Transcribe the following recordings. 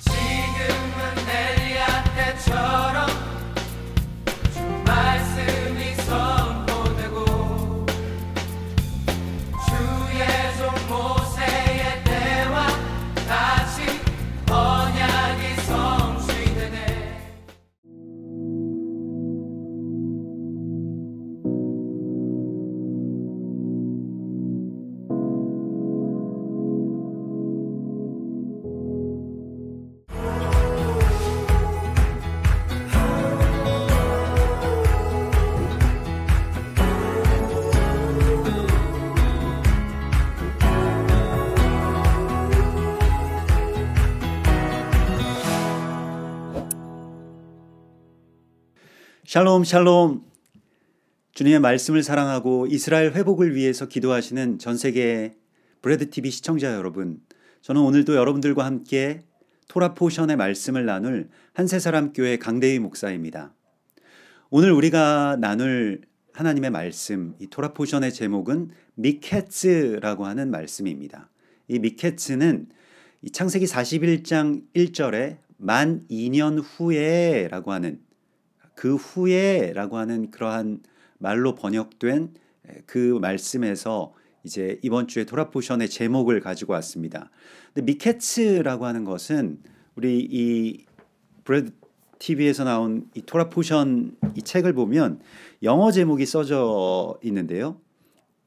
지금은 엘리야 때처럼 주 말씀이 선포되고 주의 종 모세의 때와 같이 언약이 성취되네. 샬롬 샬롬. 주님의 말씀을 사랑하고 이스라엘 회복을 위해서 기도하시는 전 세계 브레드TV 시청자 여러분, 저는 오늘도 여러분들과 함께 토라 포션의 말씀을 나눌 한세사람 교회 강대희 목사입니다. 오늘 우리가 나눌 하나님의 말씀, 이 토라 포션의 제목은 미케츠라고 하는 말씀입니다. 이 미케츠는 이 창세기 41장 1절에 만 2년 후에 라고 하는, 그 후에 라고 하는 그러한 말로 번역된 그 말씀에서 이제 이번 주에 토라 포션의 제목을 가지고 왔습니다. 근데 미케츠라고 하는 것은 우리 이 브레드 TV에서 나온 이 토라 포션 이 책을 보면 영어 제목이 써져 있는데요.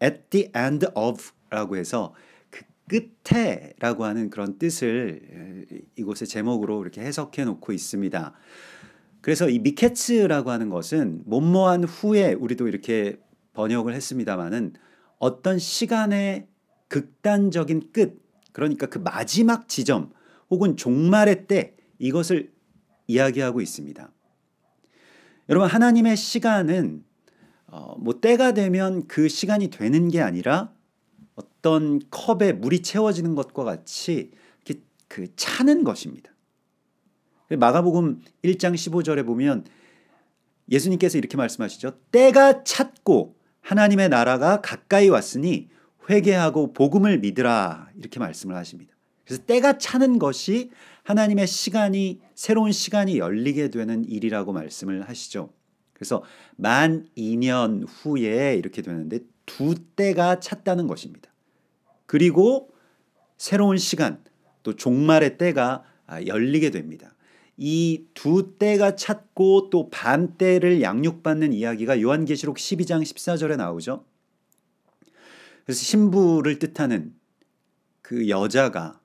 At the end of 라고 해서 그 끝에 라고 하는 그런 뜻을 이곳의 제목으로 이렇게 해석해 놓고 있습니다. 그래서 이 미케츠라고 하는 것은 뭐뭐한 후에, 우리도 이렇게 번역을 했습니다마는 어떤 시간의 극단적인 끝, 그러니까 그 마지막 지점 혹은 종말의 때, 이것을 이야기하고 있습니다. 여러분, 하나님의 시간은 뭐 때가 되면 그 시간이 되는 게 아니라 어떤 컵에 물이 채워지는 것과 같이 이렇게 그 차는 것입니다. 마가복음 1장 15절에 보면 예수님께서 이렇게 말씀하시죠. 때가 찼고 하나님의 나라가 가까이 왔으니 회개하고 복음을 믿으라, 이렇게 말씀을 하십니다. 그래서 때가 차는 것이 하나님의 시간이, 새로운 시간이 열리게 되는 일이라고 말씀을 하시죠. 그래서 만 2년 후에 이렇게 되는데 두 때가 찼다는 것입니다. 그리고 새로운 시간, 또 종말의 때가 열리게 됩니다. 이 두 때가 찼고 또 반 때를 양육받는 이야기가 요한계시록 12장 14절에 나오죠. 그래서 신부를 뜻하는 그 여자가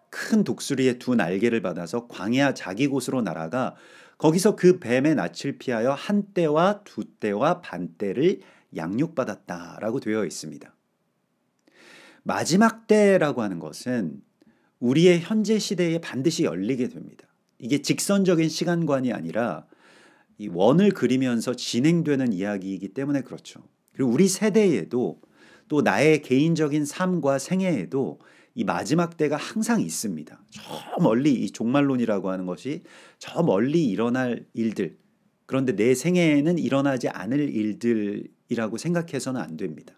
큰 독수리의 두 날개를 받아서 광야 자기 곳으로 날아가 거기서 그 뱀의 낯을 피하여 한 때와 두 때와 반 때를 양육받았다라고 되어 있습니다. 마지막 때라고 하는 것은 우리의 현재 시대에 반드시 열리게 됩니다. 이게 직선적인 시간관이 아니라 이 원을 그리면서 진행되는 이야기이기 때문에 그렇죠. 그리고 우리 세대에도 또 나의 개인적인 삶과 생애에도 이 마지막 때가 항상 있습니다. 저 멀리, 이 종말론이라고 하는 것이 저 멀리 일어날 일들, 그런데 내 생애에는 일어나지 않을 일들이라고 생각해서는 안 됩니다.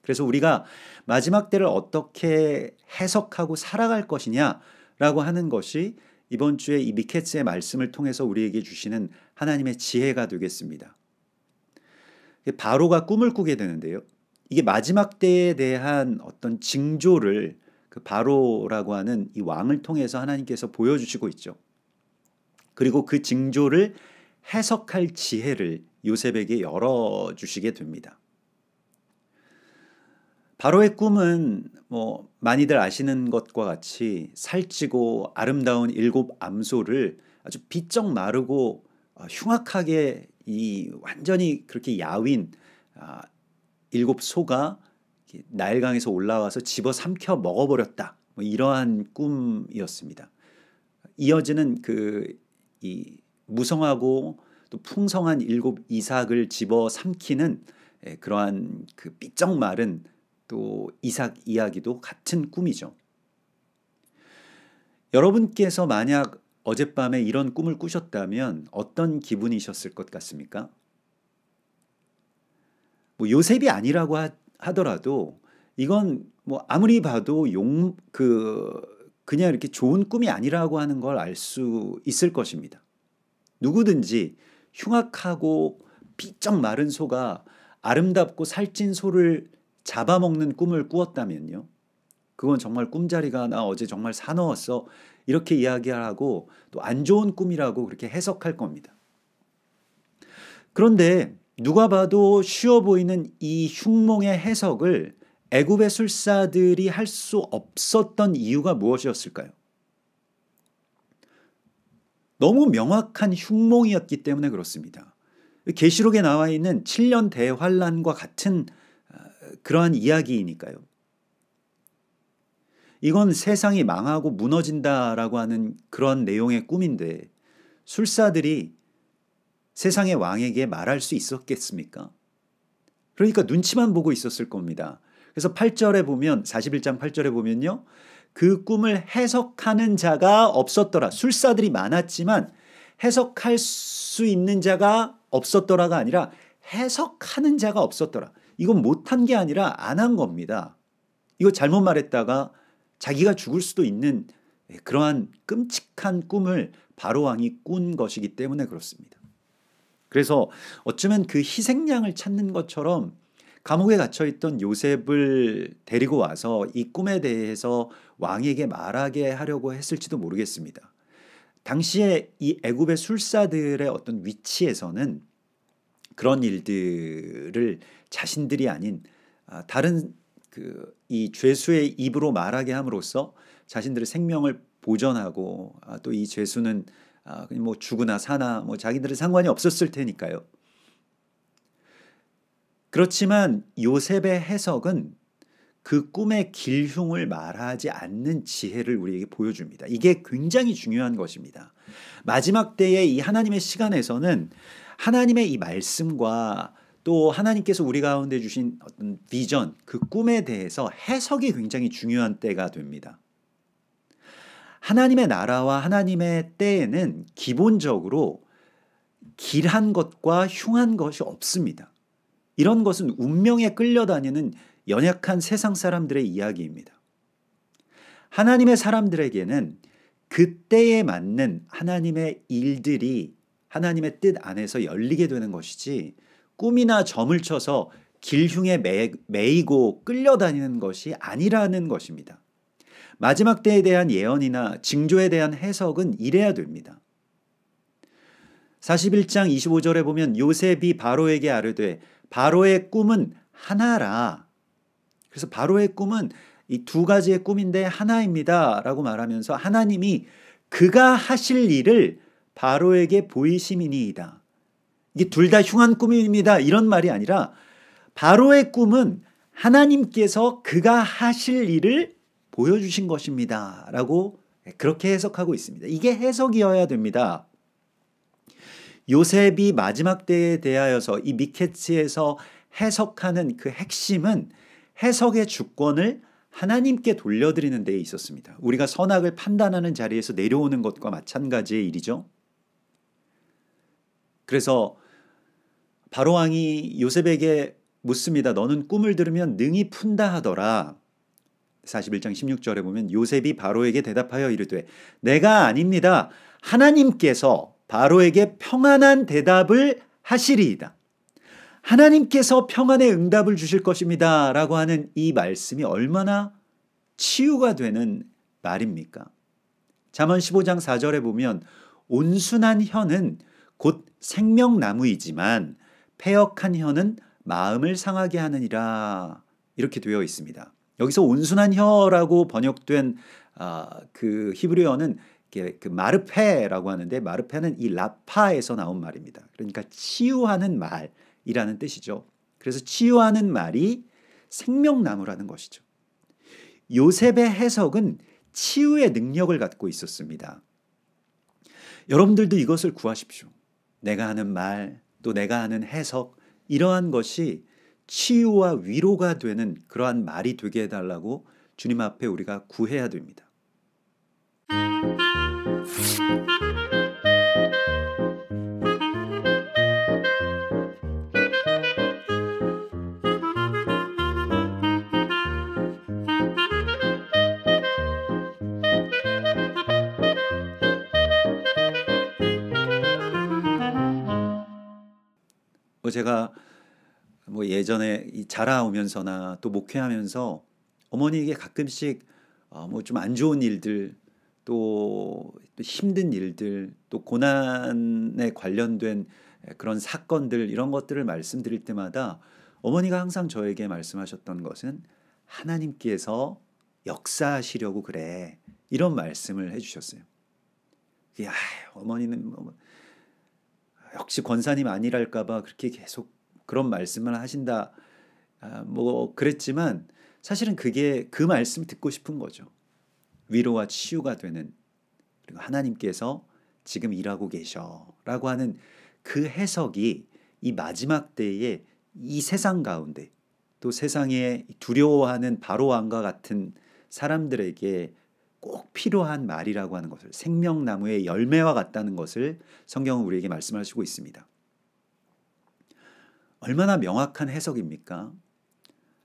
그래서 우리가 마지막 때를 어떻게 해석하고 살아갈 것이냐라고 하는 것이 이번 주에 이 미케츠의 말씀을 통해서 우리에게 주시는 하나님의 지혜가 되겠습니다. 바로가 꿈을 꾸게 되는데요. 이게 마지막 때에 대한 어떤 징조를 그 바로라고 하는 이 왕을 통해서 하나님께서 보여주시고 있죠. 그리고 그 징조를 해석할 지혜를 요셉에게 열어주시게 됩니다. 바로의 꿈은 뭐 많이들 아시는 것과 같이 살찌고 아름다운 7 암소를 아주 비쩍 마르고 흉악하게 이 완전히 그렇게 야윈 7 소가 나일강에서 올라와서 집어삼켜 먹어버렸다, 뭐 이러한 꿈이었습니다. 이어지는 이 무성하고 또 풍성한 7 이삭을 집어삼키는 그러한 그 삐쩍 마른 또 이삭 이야기도 같은 꿈이죠. 여러분께서 만약 어젯밤에 이런 꿈을 꾸셨다면 어떤 기분이셨을 것 같습니까? 뭐 요셉이 아니라고 하더라도 이건 뭐 아무리 봐도 그냥 이렇게 좋은 꿈이 아니라고 하는 걸 알 수 있을 것입니다. 누구든지 흉악하고 비쩍 마른 소가 아름답고 살찐 소를 잡아먹는 꿈을 꾸었다면요. 그건 정말 꿈자리가 나 어제 정말 사나웠어. 이렇게 이야기하고 또 안 좋은 꿈이라고 그렇게 해석할 겁니다. 그런데 누가 봐도 쉬워 보이는 이 흉몽의 해석을 애굽의 술사들이 할 수 없었던 이유가 무엇이었을까요? 너무 명확한 흉몽이었기 때문에 그렇습니다. 계시록에 나와 있는 7년 대환란과 같은 그러한 이야기이니까요. 이건 세상이 망하고 무너진다라고 하는 그런 내용의 꿈인데 술사들이 세상의 왕에게 말할 수 있었겠습니까? 그러니까 눈치만 보고 있었을 겁니다. 그래서 8절에 보면 41장 8절에 보면요. 그 꿈을 해석하는 자가 없었더라. 술사들이 많았지만 해석할 수 있는 자가 없었더라가 아니라 해석하는 자가 없었더라. 이건 못한 게 아니라 안 한 겁니다. 이거 잘못 말했다가 자기가 죽을 수도 있는 그러한 끔찍한 꿈을 바로 왕이 꾼 것이기 때문에 그렇습니다. 그래서 어쩌면 그 희생양을 찾는 것처럼 감옥에 갇혀있던 요셉을 데리고 와서 이 꿈에 대해서 왕에게 말하게 하려고 했을지도 모르겠습니다. 당시에 이 애굽의 술사들의 어떤 위치에서는 그런 일들을 자신들이 아닌 다른 이 죄수의 입으로 말하게 함으로써 자신들의 생명을 보전하고 또 이 죄수는 뭐 죽으나 사나 뭐 자기들은 상관이 없었을 테니까요. 그렇지만 요셉의 해석은 그 꿈의 길흉을 말하지 않는 지혜를 우리에게 보여줍니다. 이게 굉장히 중요한 것입니다. 마지막 때의 이 하나님의 시간에서는 하나님의 이 말씀과 또 하나님께서 우리 가운데 주신 어떤 비전, 그 꿈에 대해서 해석이 굉장히 중요한 때가 됩니다. 하나님의 나라와 하나님의 때에는 기본적으로 길한 것과 흉한 것이 없습니다. 이런 것은 운명에 끌려다니는 연약한 세상 사람들의 이야기입니다. 하나님의 사람들에게는 그때에 맞는 하나님의 일들이 하나님의 뜻 안에서 열리게 되는 것이지 꿈이나 점을 쳐서 길흉에 매이고 끌려다니는 것이 아니라는 것입니다. 마지막 때에 대한 예언이나 징조에 대한 해석은 이래야 됩니다. 41장 25절에 보면 요셉이 바로에게 아뢰되 바로의 꿈은 하나라. 그래서 바로의 꿈은 이 두 가지의 꿈인데 하나입니다 라고 말하면서 하나님이 그가 하실 일을 바로에게 보이심이니이다. 이게 둘 다 흉한 꿈입니다 이런 말이 아니라 바로의 꿈은 하나님께서 그가 하실 일을 보여주신 것입니다 라고 그렇게 해석하고 있습니다. 이게 해석이어야 됩니다. 요셉이 마지막 때에 대하여서 이 미케츠에서 해석하는 그 핵심은 해석의 주권을 하나님께 돌려드리는 데에 있었습니다. 우리가 선악을 판단하는 자리에서 내려오는 것과 마찬가지의 일이죠. 그래서 바로왕이 요셉에게 묻습니다. 너는 꿈을 들으면 능히 푼다 하더라. 41장 16절에 보면 요셉이 바로에게 대답하여 이르되 내가 아닙니다. 하나님께서 바로에게 평안한 대답을 하시리이다. 하나님께서 평안의 응답을 주실 것입니다 라고 하는 이 말씀이 얼마나 치유가 되는 말입니까? 잠언 15장 4절에 보면 온순한 혀는 곧 생명나무이지만 패역한 혀는 마음을 상하게 하느니라 이렇게 되어 있습니다. 여기서 온순한 혀라고 번역된 그 히브리어는 그 마르페라고 하는데 마르페는 이 라파에서 나온 말입니다. 그러니까 치유하는 말이라는 뜻이죠. 그래서 치유하는 말이 생명나무라는 것이죠. 요셉의 해석은 치유의 능력을 갖고 있었습니다. 여러분들도 이것을 구하십시오. 내가 하는 말, 또 내가 하는 해석 이러한 것이 치유와 위로가 되는 그러한 말이 되게 해달라고 주님 앞에 우리가 구해야 됩니다. 제가 예전에 자라오면서나 또 목회하면서 어머니에게 가끔씩 좀 안 좋은 일들, 또 힘든 일들, 또 고난에 관련된 그런 사건들, 이런 것들을 말씀드릴 때마다 어머니가 항상 저에게 말씀하셨던 것은 하나님께서 역사하시려고 그래, 이런 말씀을 해주셨어요. 어머니는 역시 권사님 아니랄까봐 그렇게 계속 그런 말씀을 하신다, 그랬지만 사실은 그 말씀을 듣고 싶은 거죠. 위로와 치유가 되는, 그리고 하나님께서 지금 일하고 계셔라고 하는 그 해석이 이 마지막 때에 이 세상 가운데, 또 세상에 두려워하는 바로왕과 같은 사람들에게 꼭 필요한 말이라고 하는 것을, 생명나무의 열매와 같다는 것을 성경은 우리에게 말씀하시고 있습니다. 얼마나 명확한 해석입니까?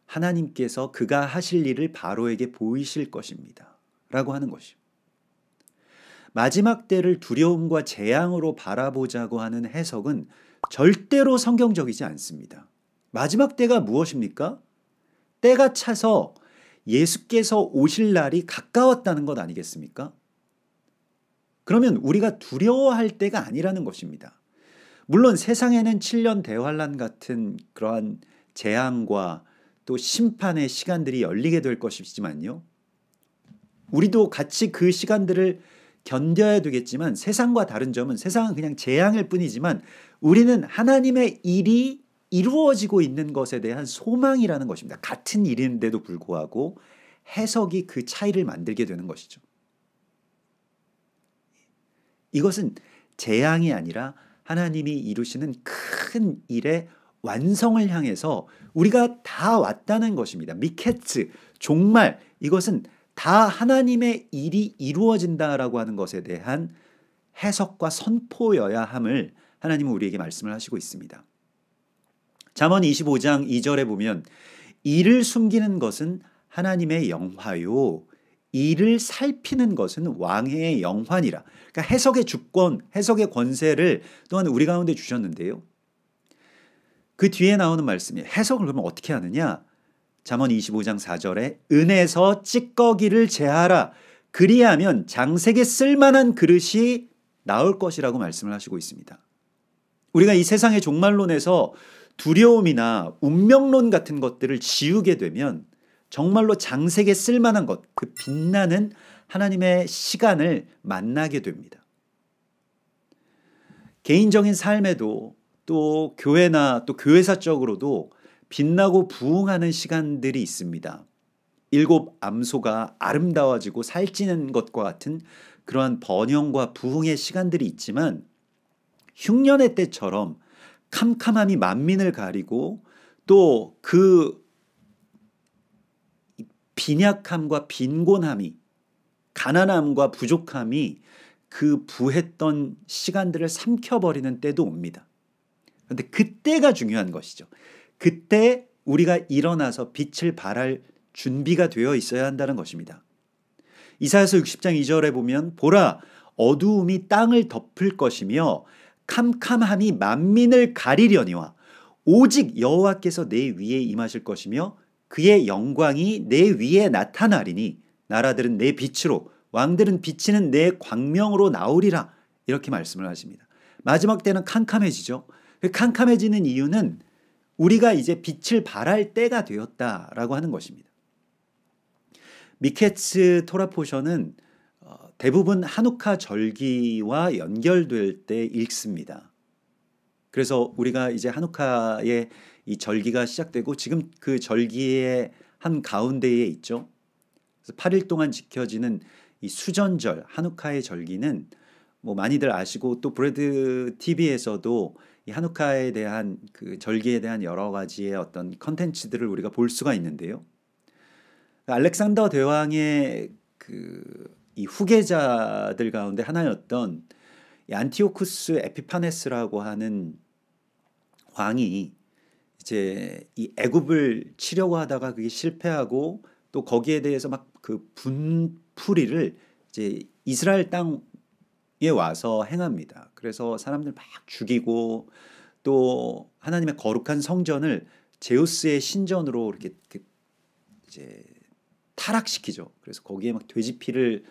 하나님께서 그가 하실 일을 바로에게 보이실 것입니다 라고 하는 것이, 마지막 때를 두려움과 재앙으로 바라보자고 하는 해석은 절대로 성경적이지 않습니다. 마지막 때가 무엇입니까? 때가 차서 예수께서 오실 날이 가까웠다는 것 아니겠습니까? 그러면 우리가 두려워할 때가 아니라는 것입니다. 물론 세상에는 7년 대환란 같은 그러한 재앙과 또 심판의 시간들이 열리게 될 것이지만요, 우리도 같이 그 시간들을 견뎌야 되겠지만, 세상과 다른 점은 세상은 그냥 재앙일 뿐이지만 우리는 하나님의 일이 이루어지고 있는 것에 대한 소망이라는 것입니다. 같은 일인데도 불구하고 해석이 그 차이를 만들게 되는 것이죠. 이것은 재앙이 아니라 하나님이 이루시는 큰 일의 완성을 향해서 우리가 다 왔다는 것입니다. 미케츠, 종말, 이것은 다 하나님의 일이 이루어진다라고 하는 것에 대한 해석과 선포여야 함을 하나님은 우리에게 말씀을 하시고 있습니다. 잠언 25장 2절에 보면 이를 숨기는 것은 하나님의 영화요, 이를 살피는 것은 왕의 영환이라. 그러니까 해석의 주권, 해석의 권세를 또한 우리 가운데 주셨는데요, 그 뒤에 나오는 말씀이, 해석을 그러면 어떻게 하느냐? 잠언 25장 4절에 은에서 찌꺼기를 제하라, 그리하면 장색에 쓸만한 그릇이 나올 것이라고 말씀을 하시고 있습니다. 우리가 이 세상의 종말론에서 두려움이나 운명론 같은 것들을 지우게 되면 정말로 장색에 쓸만한 것, 그 빛나는 하나님의 시간을 만나게 됩니다. 개인적인 삶에도 또 교회나 또 교회사적으로도 빛나고 부흥하는 시간들이 있습니다. 7 암소가 아름다워지고 살찌는 것과 같은 그러한 번영과 부흥의 시간들이 있지만, 흉년의 때처럼 캄캄함이 만민을 가리고 또 그 빈약함과 빈곤함이, 가난함과 부족함이 그 부했던 시간들을 삼켜버리는 때도 옵니다. 그런데 그때가 중요한 것이죠. 그때 우리가 일어나서 빛을 발할 준비가 되어 있어야 한다는 것입니다. 이사야서 60장 2절에 보면 보라, 어두움이 땅을 덮을 것이며 캄캄함이 만민을 가리려니와 오직 여호와께서 내 위에 임하실 것이며 그의 영광이 내 위에 나타나리니 나라들은 내 빛으로, 왕들은 비치는 내 광명으로 나오리라, 이렇게 말씀을 하십니다. 마지막 때는 캄캄해지죠. 캄캄해지는 이유는 우리가 이제 빛을 발할 때가 되었다라고 하는 것입니다. 미케츠 토라 포션은 대부분 한우카 절기와 연결될 때 읽습니다. 그래서 우리가 이제 한우카의 이 절기가 시작되고 지금 그 절기의 한 가운데에 있죠. 그래서 8일 동안 지켜지는 이 수전절, 한우카의 절기는 많이들 아시고, 또 브레드 TV에서도 이 한우카에 대한 그 절기에 대한 여러 가지의 어떤 컨텐츠들을 우리가 볼 수가 있는데요. 알렉산더 대왕의 이 후계자들 가운데 하나였던 이 안티오쿠스 에피파네스라고 하는 왕이 이제 이 애굽을 치려고 하다가 그게 실패하고, 또 거기에 대해서 막 그 분풀이를 이제 이스라엘 땅에 와서 행합니다. 그래서 사람들 막 죽이고 또 하나님의 거룩한 성전을 제우스의 신전으로 이렇게 이제 타락시키죠. 그래서 거기에 막 돼지 피를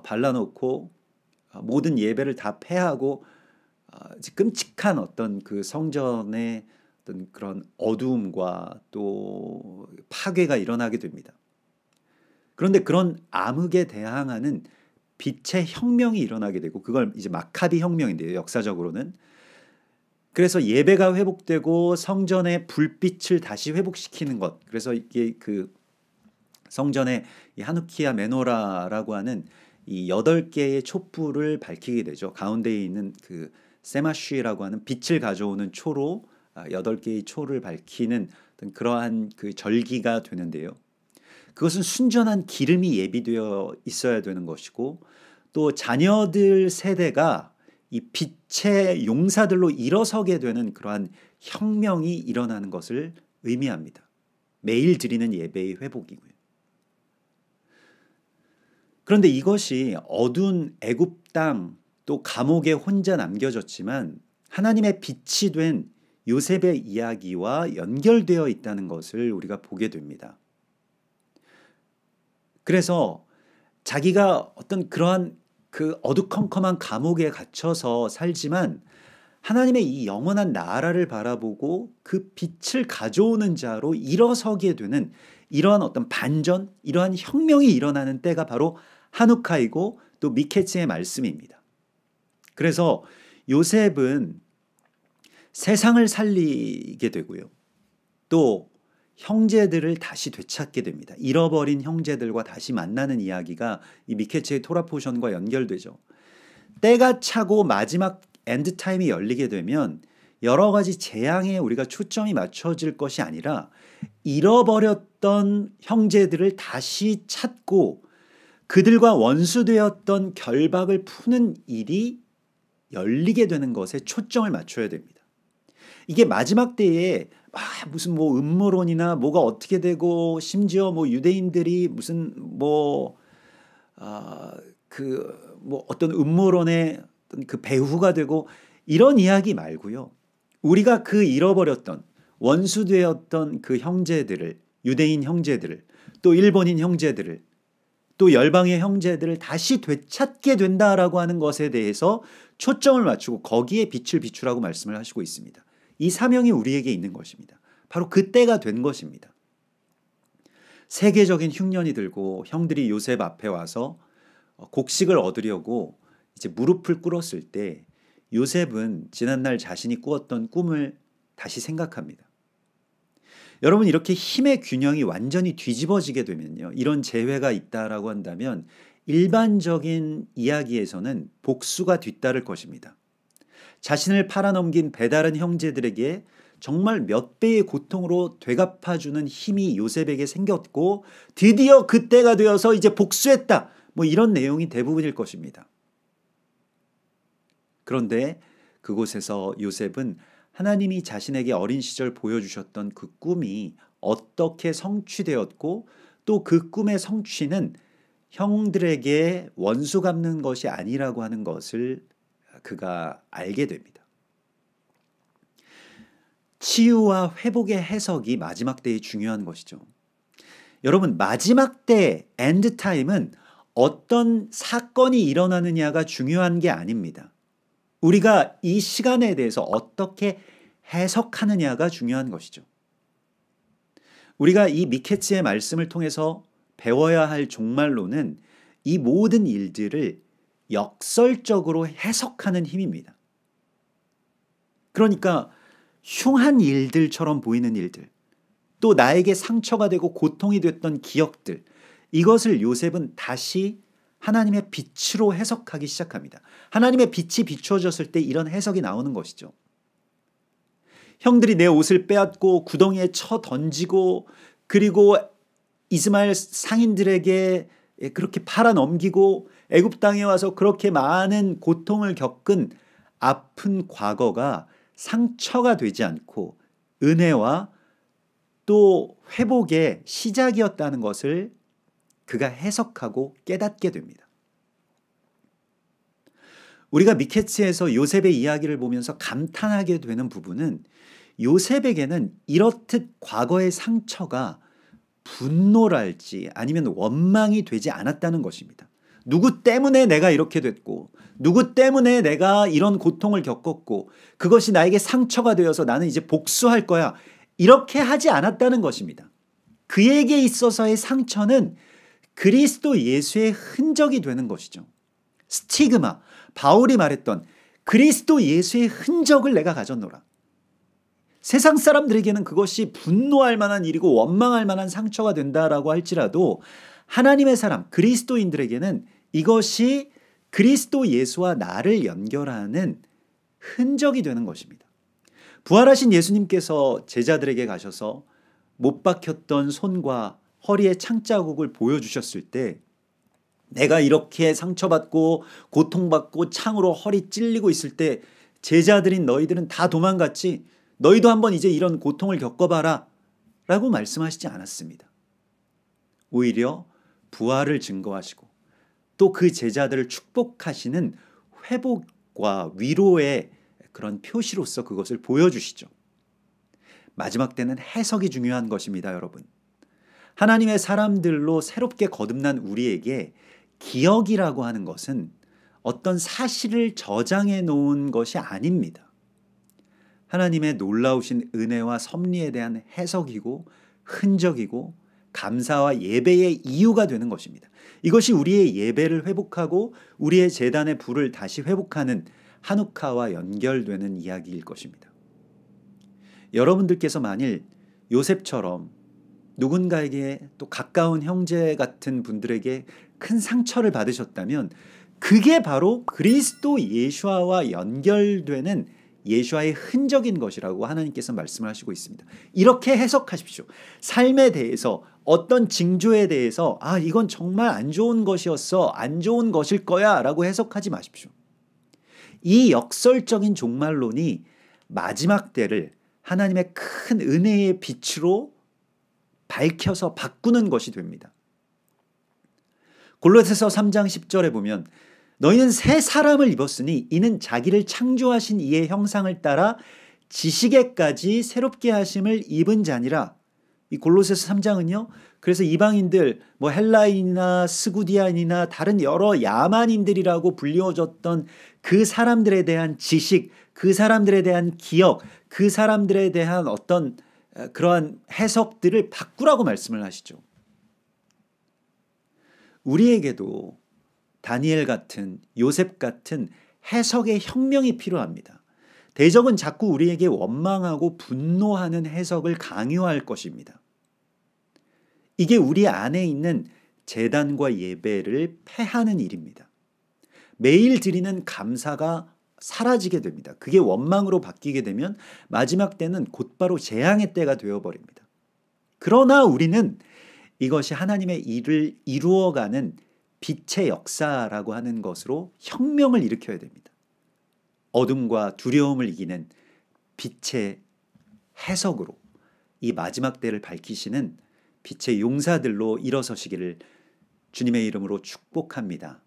발라놓고 모든 예배를 다 폐하고 이제 끔찍한 어떤 그 성전의 어떤 그런 어두움과 또 파괴가 일어나게 됩니다. 그런데 그런 암흑에 대항하는 빛의 혁명이 일어나게 되고 그걸 이제 마카비 혁명인데요. 역사적으로는. 그래서 예배가 회복되고 성전의 불빛을 다시 회복시키는 것. 그래서 이게 그 성전의 이 하누키아 메노라라고 하는 이 8개의 촛불을 밝히게 되죠. 가운데에 있는 그 세마쉬라고 하는 빛을 가져오는 초로 8개의 초를 밝히는 어떤 그러한 그 절기가 되는데요. 그것은 순전한 기름이 예비되어 있어야 되는 것이고 또 자녀들 세대가 이 빛의 용사들로 일어서게 되는 그러한 혁명이 일어나는 것을 의미합니다. 매일 드리는 예배의 회복이고요. 그런데 이것이 어두운 애굽 땅 또 감옥에 혼자 남겨졌지만 하나님의 빛이 된 요셉의 이야기와 연결되어 있다는 것을 우리가 보게 됩니다. 그래서 자기가 어떤 그러한 그 어두컴컴한 감옥에 갇혀서 살지만 하나님의 이 영원한 나라를 바라보고 그 빛을 가져오는 자로 일어서게 되는 이러한 어떤 반전, 이러한 혁명이 일어나는 때가 바로 하누카이고 또 미케츠의 말씀입니다. 그래서 요셉은 세상을 살리게 되고요. 또 형제들을 다시 되찾게 됩니다. 잃어버린 형제들과 다시 만나는 이야기가 이 미케츠의 토라 포션과 연결되죠. 때가 차고 마지막 엔드타임이 열리게 되면 여러 가지 재앙에 우리가 초점이 맞춰질 것이 아니라 잃어버렸던 형제들을 다시 찾고 그들과 원수되었던 결박을 푸는 일이 열리게 되는 것에 초점을 맞춰야 됩니다. 이게 마지막 때에 무슨 뭐 음모론이나 뭐가 어떻게 되고 심지어 뭐 유대인들이 무슨 뭐 어떤 음모론의 어떤 그 배후가 되고 이런 이야기 말고요. 우리가 그 잃어버렸던 원수되었던 그 형제들을 유대인 형제들을 또 일본인 형제들을 또 열방의 형제들을 다시 되찾게 된다라고 하는 것에 대해서 초점을 맞추고 거기에 빛을 비추라고 말씀을 하시고 있습니다. 이 사명이 우리에게 있는 것입니다. 바로 그때가 된 것입니다. 세계적인 흉년이 들고 형들이 요셉 앞에 와서 곡식을 얻으려고 이제 무릎을 꿇었을 때 요셉은 지난날 자신이 꾸었던 꿈을 다시 생각합니다. 여러분 이렇게 힘의 균형이 완전히 뒤집어지게 되면요. 이런 재회가 있다라고 한다면 일반적인 이야기에서는 복수가 뒤따를 것입니다. 자신을 팔아넘긴 배다른 형제들에게 정말 몇 배의 고통으로 되갚아주는 힘이 요셉에게 생겼고 드디어 그때가 되어서 이제 복수했다. 뭐 이런 내용이 대부분일 것입니다. 그런데 그곳에서 요셉은 하나님이 자신에게 어린 시절 보여주셨던 그 꿈이 어떻게 성취되었고 또 그 꿈의 성취는 형들에게 원수 갚는 것이 아니라고 하는 것을 그가 알게 됩니다. 치유와 회복의 해석이 마지막 때에 중요한 것이죠. 여러분 마지막 때 엔드타임은 어떤 사건이 일어나느냐가 중요한 게 아닙니다. 우리가 이 시간에 대해서 어떻게 해석하느냐가 중요한 것이죠. 우리가 이 미케츠의 말씀을 통해서 배워야 할 종말론은 이 모든 일들을 역설적으로 해석하는 힘입니다. 그러니까 흉한 일들처럼 보이는 일들, 또 나에게 상처가 되고 고통이 됐던 기억들, 이것을 요셉은 다시 하나님의 빛으로 해석하기 시작합니다. 하나님의 빛이 비추어졌을 때 이런 해석이 나오는 것이죠. 형들이 내 옷을 빼앗고 구덩이에 쳐 던지고 그리고 이스마엘 상인들에게 그렇게 팔아 넘기고 애굽 땅에 와서 그렇게 많은 고통을 겪은 아픈 과거가 상처가 되지 않고 은혜와 또 회복의 시작이었다는 것을 그가 해석하고 깨닫게 됩니다. 우리가 미케츠에서 요셉의 이야기를 보면서 감탄하게 되는 부분은 요셉에게는 이렇듯 과거의 상처가 분노랄지 아니면 원망이 되지 않았다는 것입니다. 누구 때문에 내가 이렇게 됐고, 누구 때문에 내가 이런 고통을 겪었고, 그것이 나에게 상처가 되어서 나는 이제 복수할 거야, 이렇게 하지 않았다는 것입니다. 그에게 있어서의 상처는 그리스도 예수의 흔적이 되는 것이죠. 스티그마, 바울이 말했던 그리스도 예수의 흔적을 내가 가졌노라. 세상 사람들에게는 그것이 분노할 만한 일이고 원망할 만한 상처가 된다라고 할지라도 하나님의 사람, 그리스도인들에게는 이것이 그리스도 예수와 나를 연결하는 흔적이 되는 것입니다. 부활하신 예수님께서 제자들에게 가셔서 못 박혔던 손과 허리에 창자국을 보여주셨을 때, 내가 이렇게 상처받고 고통받고 창으로 허리 찔리고 있을 때 제자들인 너희들은 다 도망갔지, 너희도 한번 이제 이런 고통을 겪어봐라 라고 말씀하시지 않았습니다. 오히려 부활을 증거하시고 또 그 제자들을 축복하시는 회복과 위로의 그런 표시로서 그것을 보여주시죠. 마지막 때는 해석이 중요한 것입니다, 여러분. 하나님의 사람들로 새롭게 거듭난 우리에게 기억이라고 하는 것은 어떤 사실을 저장해 놓은 것이 아닙니다. 하나님의 놀라우신 은혜와 섭리에 대한 해석이고 흔적이고 감사와 예배의 이유가 되는 것입니다. 이것이 우리의 예배를 회복하고 우리의 제단의 불을 다시 회복하는 한우카와 연결되는 이야기일 것입니다. 여러분들께서 만일 요셉처럼 누군가에게 또 가까운 형제 같은 분들에게 큰 상처를 받으셨다면 그게 바로 그리스도 예수와 연결되는 예수와의 흔적인 것이라고 하나님께서 말씀을 하시고 있습니다. 이렇게 해석하십시오. 삶에 대해서 어떤 징조에 대해서 이건 정말 안 좋은 것이었어, 안 좋은 것일 거야 라고 해석하지 마십시오. 이 역설적인 종말론이 마지막 때를 하나님의 큰 은혜의 빛으로 밝혀서 바꾸는 것이 됩니다. 골로새서 3장 10절에 보면 너희는 새 사람을 입었으니 이는 자기를 창조하신 이의 형상을 따라 지식에까지 새롭게 하심을 입은 자니라. 이 골로새서 3장은요. 그래서 이방인들 헬라인이나 스구디안이나 다른 여러 야만인들이라고 불리워졌던 그 사람들에 대한 지식, 그 사람들에 대한 기억, 그 사람들에 대한 어떤 그러한 해석들을 바꾸라고 말씀을 하시죠. 우리에게도 다니엘 같은, 요셉 같은 해석의 혁명이 필요합니다. 대적은 자꾸 우리에게 원망하고 분노하는 해석을 강요할 것입니다. 이게 우리 안에 있는 제단과 예배를 패하는 일입니다. 매일 드리는 감사가 사라지게 됩니다. 그게 원망으로 바뀌게 되면 마지막 때는 곧바로 재앙의 때가 되어버립니다. 그러나 우리는 이것이 하나님의 일을 이루어가는 빛의 역사라고 하는 것으로 혁명을 일으켜야 됩니다. 어둠과 두려움을 이기는 빛의 해석으로 이 마지막 때를 밝히시는 빛의 용사들로 일어서시기를 주님의 이름으로 축복합니다.